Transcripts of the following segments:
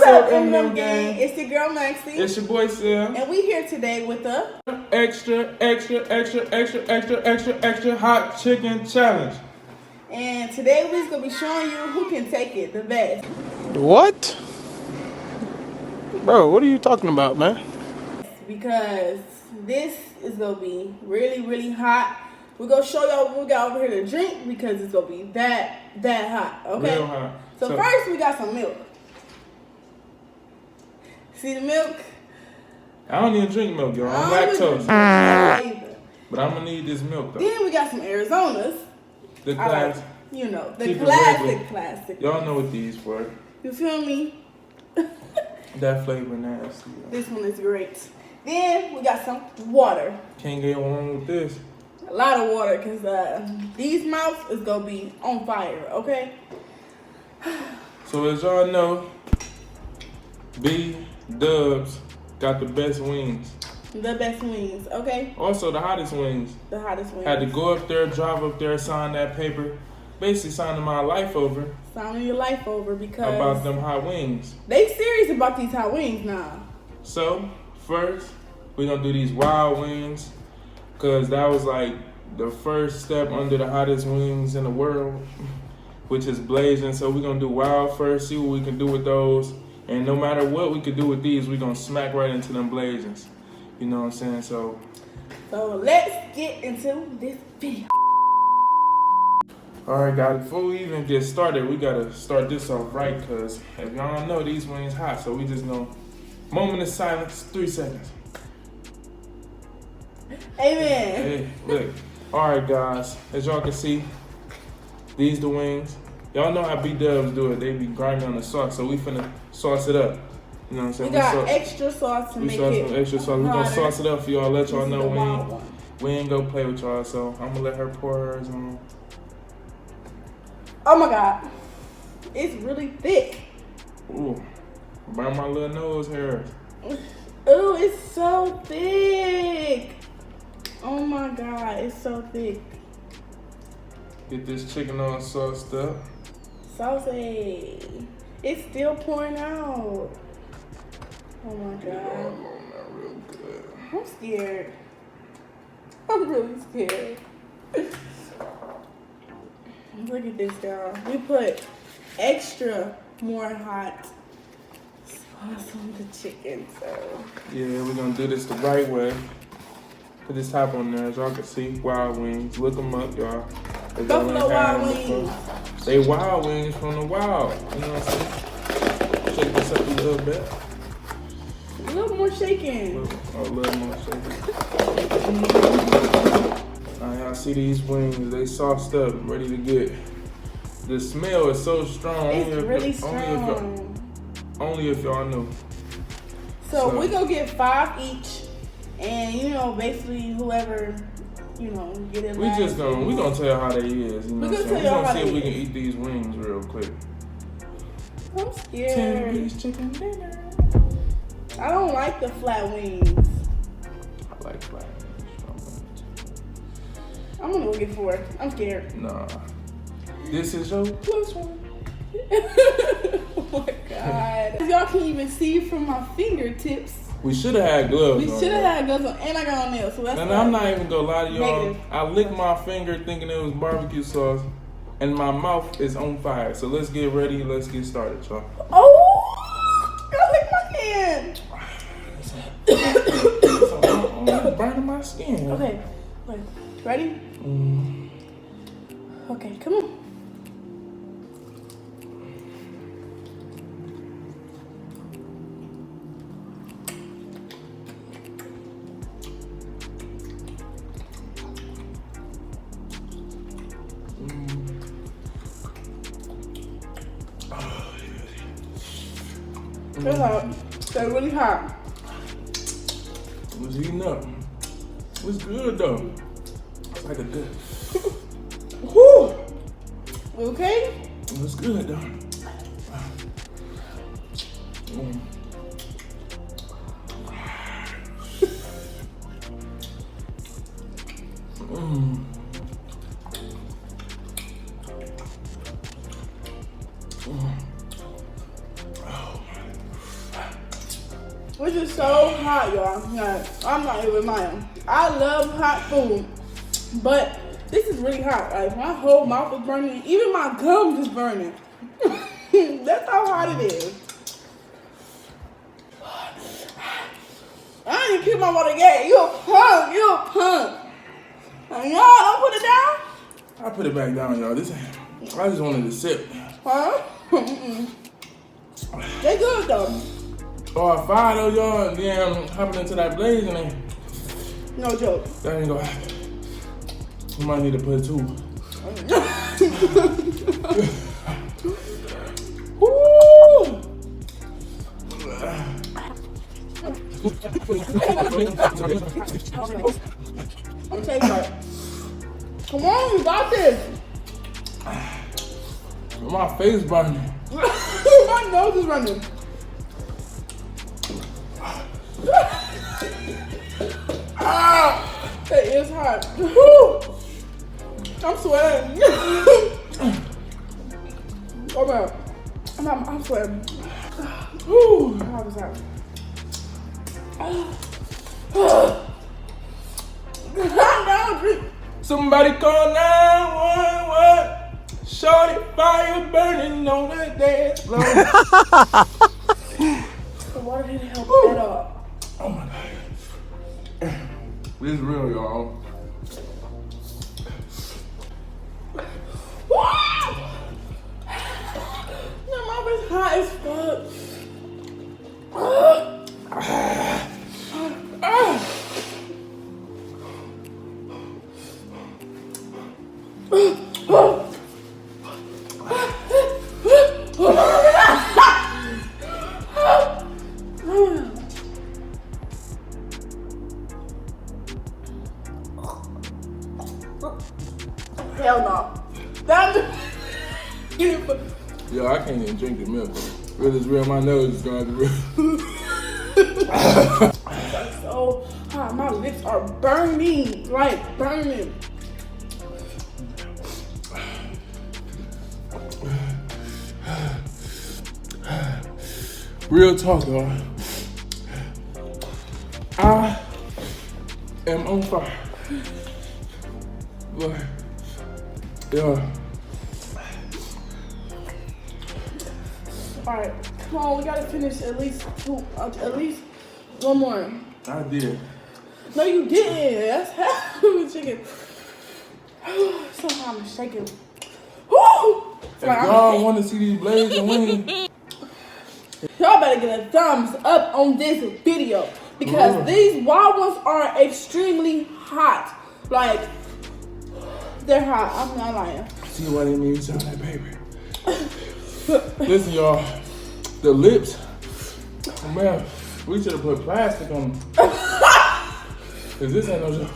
up, M&M Gang? It's your girl Maxie. It's your boy Sil. And we here today with the extra hot chicken challenge. And today we're gonna be showing you who can take it the best. What? Bro, what are you talking about, man? Because this is gonna be really, really hot. We're gonna show y'all what we got over here to drink because it's gonna be that hot. Okay? Real hot. So first we got some milk. See the milk? I don't even drink milk, y'all. I'm lactose. But I'm gonna need this milk though. Then we got some Arizonas. The class. You know, the Keep classic. Y'all know what these for. You feel me? That flavor nasty. This one is great. Then we got some water. Can't get wrong with this. A lot of water because these mouths is going to be on fire, okay? So as y'all know, B-Dubs got the best wings. The best wings, okay? Also the hottest wings. The hottest wings. Had to go up there, drive up there, sign that paper. Basically signing my life over. Signing your life over because... About them hot wings. They serious about these hot wings now. So, first, we're going to do these wild wings. Because that was like the first step under the hottest wings in the world. Which is blazing. So we're going to do wild first. See what we can do with those. And no matter what we could do with these, we're going to smack right into them blazings. You know what I'm saying? So let's get into this video. Alright guys, before we even get started, we gotta start this off right, cause if y'all don't know, these wings hot, so we just gonna moment of silence, 3 seconds. Amen. Hey, look. Alright guys, as y'all can see, these the wings. Y'all know how B-Dubs do it, they be grinding on the sauce, so we finna sauce it up. You know what I'm saying? We got extra sauce to make it extra sauce. We gonna sauce it up for y'all, let y'all know we ain't gonna play with y'all, so I'm gonna let her pour hers on. Oh my God, it's really thick. Ooh, burn my little nose hair. Ooh, it's so thick. Oh my God, it's so thick. Get this chicken all sauced up. Saucy. It's still pouring out. Oh my God. Not real good. I'm scared. I'm really scared. Look at this, y'all. We put extra more hot sauce on the chicken, so. Yeah, we're gonna do this the right way. Put this top on there, as y'all can see. Wild wings. Look them up, y'all. Buffalo Wild Wings. They wild wings from the wild. You know what I'm saying? Shake this up a little bit. A little more shaking. A little more shaking. Now y'all see these wings, they sauced up, ready to get. The smell is so strong. It's really strong. Only if y'all know. So we gonna get 5 each, and you know, basically whoever, you know, get it. We gonna tell you how they is. You know we gonna see if we can eat these wings real quick. I'm scared. 10-piece chicken dinner. I don't like the flat wings. I like flat wings. I'm gonna go get 4. I'm scared. Nah. This is your plus one. Oh my God. Y'all can't even see from my fingertips. We should have had gloves on. We should have had gloves on, and I got on nails. So that's. And I'm not even gonna lie to y'all. Negative. I licked my finger thinking it was barbecue sauce, and my mouth is on fire. So let's get ready. Let's get started, y'all. Oh! I licked my hand. It's burning my skin. Okay. Wait. Ready? Okay, come on. It's hot. They're really hot. It was heating up. It was good though. It's like a good. Whew. Okay? It was good though. Which is so hot, y'all. Like, I'm not even lying. I love hot food, but this is really hot. Like, my whole mouth is burning. Even my gums is burning. That's how hot it is. I ain't even pick my water yet. You a punk. You a punk. And y'all don't put it down? I put it back down, y'all. This I just wanted to sip. Huh? They good though. Oh, I fired though, y'all, and then I'm hopping into that blaze and then No joke. that ain't gonna happen. We might need to put two. Woo! Okay, right. Come on, you got this. My face burning. My nose is running. Ah, it is hot. Woo. I'm sweating. Oh man, I'm sweating. Woo, how was that? Somebody call 911. Shorty fire burning on the dance floor. The water didn't help at all. Oh my god. This is real, y'all. Your mouth is hot as fuck. Hell no. Yo, I can't even drink the milk. Real is real, my nose is going to real. So hot, my lips are burning, like burning. Real talk, y'all. I am on fire. Look. Yeah. All right, come on, we gotta finish at least one more. I did. No, you didn't. That's half of the chicken. Somehow I'm shaking. Woo! If y'all want to see these blazing wings, Y'all better get a thumbs up on this video because these wild ones are extremely hot. Like, they're hot. I'm not lying. see why they made me on that paper. Listen, y'all, the lips, oh man, we should have put plastic on them. Cause this ain't no joke.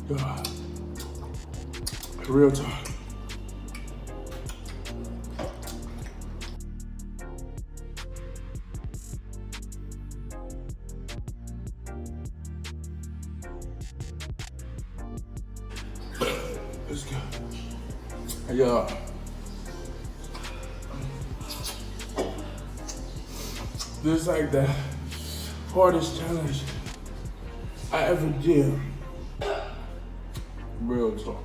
God. Real talk. Let's go. Yeah. This is like the hardest challenge I ever did. Real talk.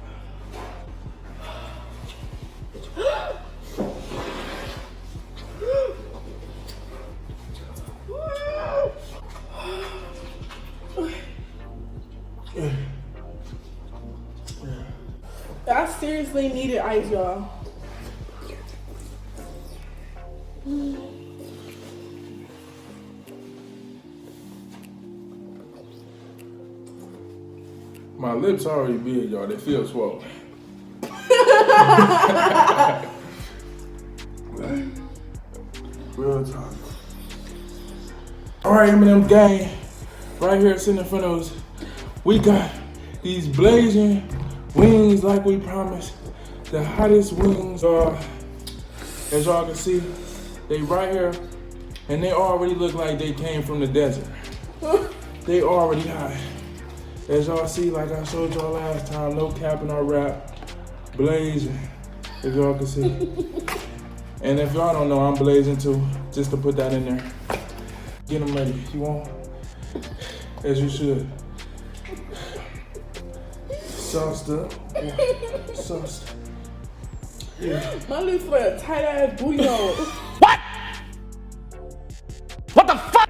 I seriously needed ice, y'all. My lips already big, y'all. They feel swollen. Real talk. All right, M&M gang, right here sitting in front of us, we got these blazing wings like we promised. The hottest wings are, as y'all can see, they right here, and they already look like they came from the desert. They already hot. As y'all see, like I showed y'all last time, no cap in our wrap. blazing, if y'all can see. And if y'all don't know, I'm blazing too, just to put that in there. Get them ready, you want? As you should. Sauced up, yeah. Sauced. Yeah. My lips like a tight ass bouillon. What? What the fuck?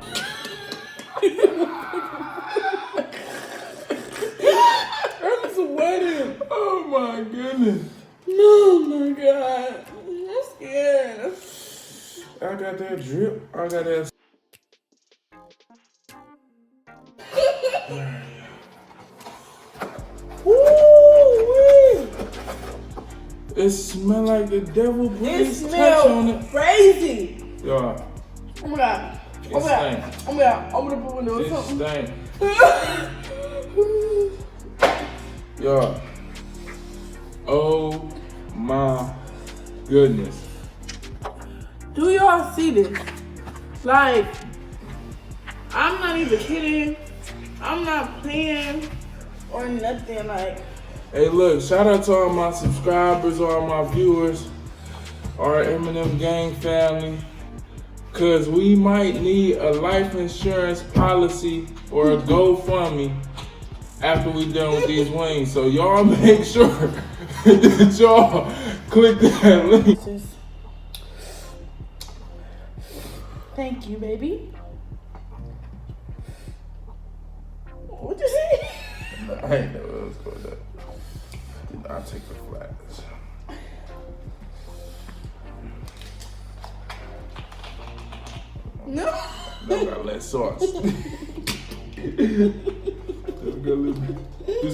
I'm sweating. Oh my goodness. Oh my god. I'm scared. I got that drip. I got that. Woo! It smell like the devil put It his touch on smells it. crazy. Y'all, Oh my god. it Oh my god. stank. Oh my god. Open up the window or It something. stank. Y'all. Oh my goodness. Do y'all see this? Like, I'm not even kidding. I'm not playing or nothing. Like, Hey, look, shout out to all my subscribers, all my viewers, our M&M GanG family, because we might need a life insurance policy or a GoFundMe after we done with these wings. So y'all make sure that y'all click that link. thank you, baby. What you say? I ain't know what was going on. I'll take the flats. No. Now got less sauce. This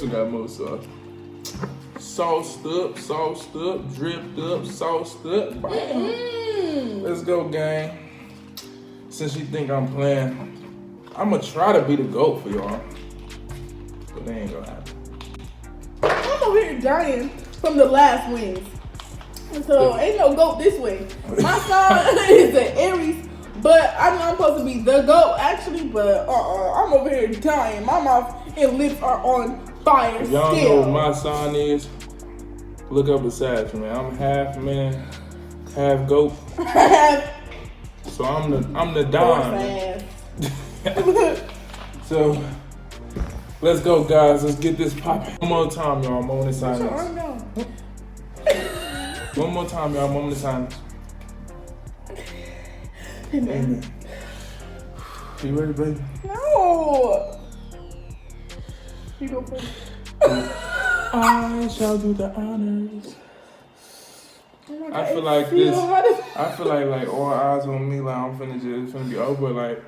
one got more sauce. Sauced up, dripped up, sauced up. Bam. Let's go, gang. Since you think I'm playing, I'ma try to be the GOAT for y'all. But they ain't gonna happen. I'm over here dying from the last wings. So ain't no goat this way. My son is an Aries, but I know I'm supposed to be the goat actually, but I'm over here dying. My mouth and lips are on fire If y'all still. know what my sign is, look up beside me, man. I'm half man, half goat. So I'm the Don. Man. So let's go, guys. Let's get this popping. One more time, y'all. Moment of silence. One more time, y'all. Moment of silence. Amen. You ready, baby? No. You go first. I shall do the honors. Oh my I God, feel it like feels this. hot. I feel like all eyes on me. Like I'm finna just finna be over. Like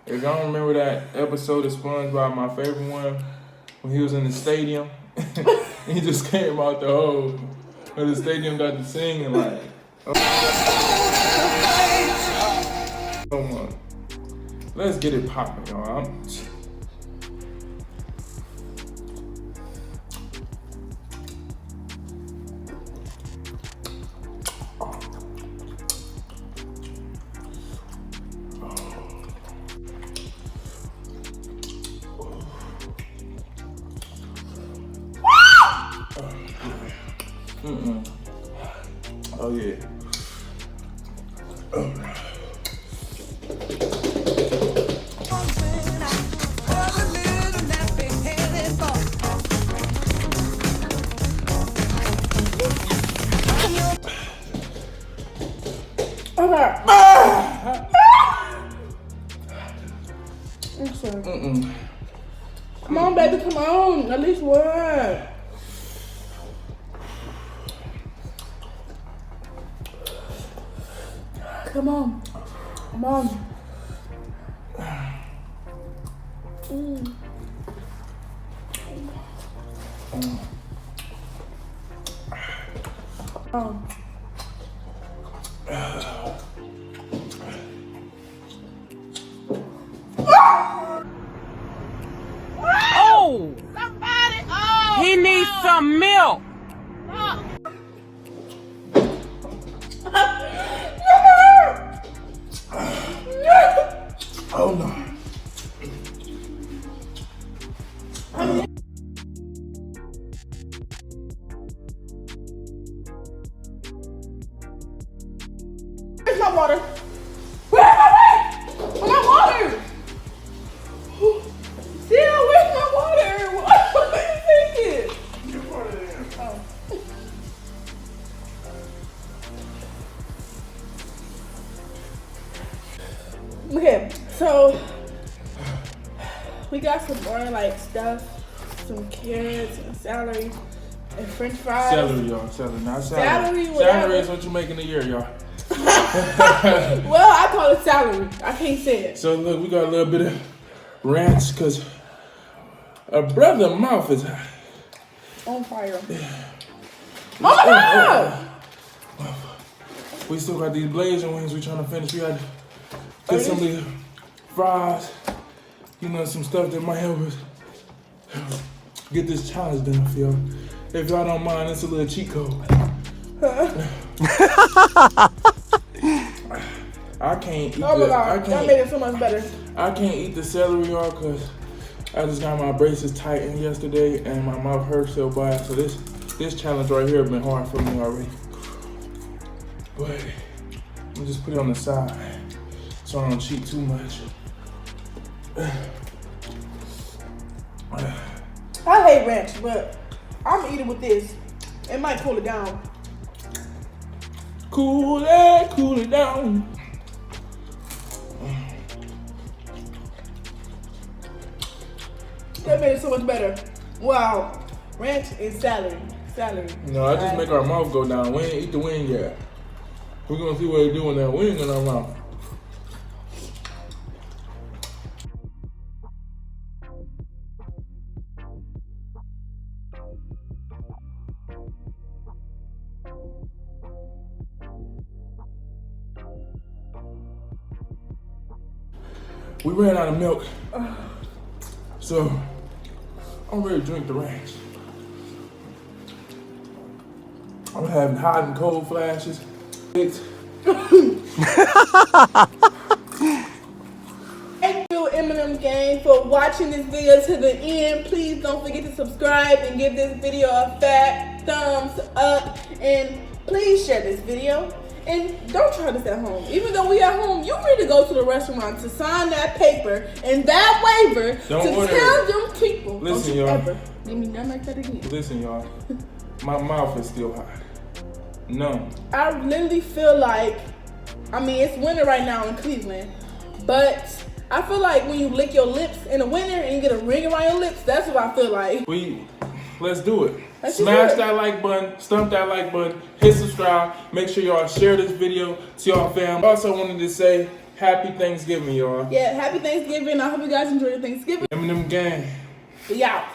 if y'all don't remember that episode of SpongeBob, my favorite one, when he was in the stadium, he just came out the hole, and the stadium got to singing like. Come on, let's get it popping, y'all. Oh yeah. Okay. I'm sorry. Come on, baby, come on. At least one. Come on. Come on. Oh! He needs some milk. Oh no. got some more like stuff, some carrots and celery and French fries. Celery, y'all. Celery, not salad. Celery, whatever. Celery is what you make in a year, y'all. Well, I call it celery. I can't say it. So look, we got a little bit of ranch because a brother's mouth is hot. On fire. Oh my God! We still got these blazing wings we trying to finish. We got to get some of these fries, you know, some stuff that might help us get this challenge done for y'all. If y'all don't mind, it's a little cheat code. I can't eat oh my God, that made it so much better. I can't eat the celery, y'all, because I just got my braces tightened yesterday and my mouth hurts so bad. So this challenge right here has been hard for me already. But I'm gonna just put it on the side so I don't cheat too much. I hate ranch, but I'm gonna eat it with this. It might cool it down. Cool it down. That made it so much better. Wow. Ranch and celery. No, I just make our mouth go down. We ain't eat the wing yet. We're gonna see what they do with that wing in our mouth. We ran out of milk, so I'm ready to drink the ranch. I'm having hot and cold flashes. Thank you, M&M GanG, for watching this video to the end. Please don't forget to subscribe and give this video a fat thumbs up. And please share this video. And don't try this at home. Even though we at home, you need to go to the restaurant to sign that paper and that waiver to tell them people. Listen, don't you y'all. ever give me nothing like that again. Listen, y'all. My mouth is still hot. No. I literally feel like, I mean, it's winter right now in Cleveland, but I feel like when you lick your lips in the winter and you get a ring around your lips, that's what I feel like. Let's do it. Let's Smash do it. that like button, stump that like button, hit subscribe. Make sure y'all share this video to y'all fam. Also wanted to say happy Thanksgiving, y'all. Yeah, happy Thanksgiving. I hope you guys enjoy your Thanksgiving. M&M GanG. We out.